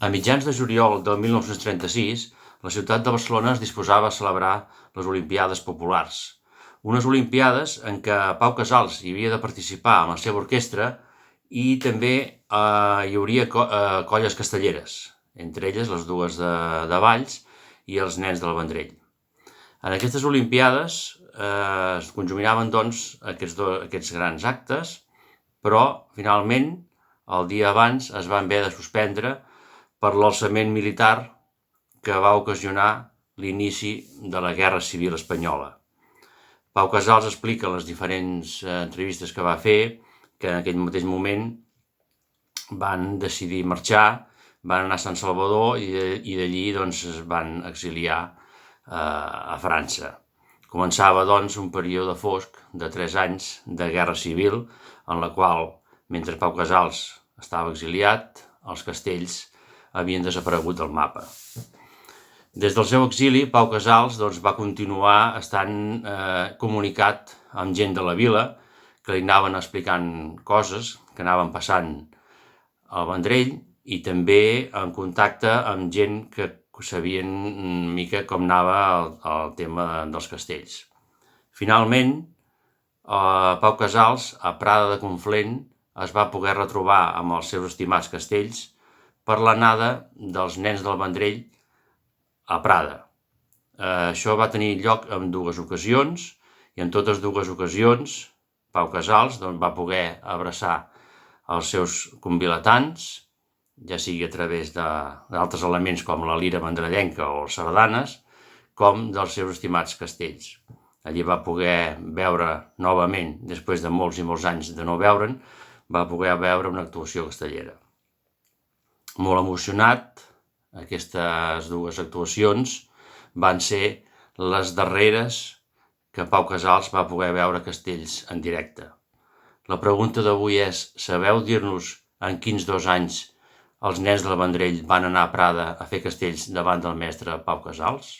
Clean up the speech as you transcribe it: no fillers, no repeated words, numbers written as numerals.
A mitjans de juliol del 1936, la ciutat de Barcelona es disposava a celebrar les Olimpíades Populars, unes Olimpíades en què Pau Casals hi havia de participar amb la seva orquestra i també hi hauria colles castelleres, entre elles les dues de Valls i els Nens del Vendrell. En aquestes Olimpíades es conjuminaven doncs aquests grans actes, però finalment el dia abans es van haver de suspendre per l'alçament militar que va ocasionar l'inici de la Guerra Civil Espanyola. Pau Casals explica en les diferents entrevistes que va fer que en aquell mateix moment van decidir marxar, van anar a Sant Salvador i d'allí doncs, es van exiliar a França. Començava doncs un període fosc de 3 anys de guerra civil en la qual, mentre Pau Casals estava exiliat, els castells havien desaparegut del mapa. Des del seu exili, Pau Casals va continuar estant comunicat amb gent de la vila que li anaven explicant coses que anaven passant al Vendrell i també en contacte amb gent que sabien una mica com anava el tema dels castells. Finalment, Pau Casals, a Prada de Conflent, es va poder retrobar amb els seus estimats castells per l'anada dels Nens del Vendrell a Prada. Això va tenir lloc en 2 ocasions i en totes 2 ocasions Pau Casals va poder abraçar els seus convilatans, ja sigui a través d'altres elements com la lira vendrellenca o les sardanes, com dels seus estimats castells. Allí va poder veure novament, després de molts i molts anys de no veure'n, va poder veure una actuació castellera. Molt emocionat, aquestes 2 actuacions van ser les darreres que Pau Casals va poder veure castells en directe. La pregunta d'avui és: sabeu dir-nos en quins 2 anys els Nens del Vendrell van anar a Prada a fer castells davant del mestre Pau Casals?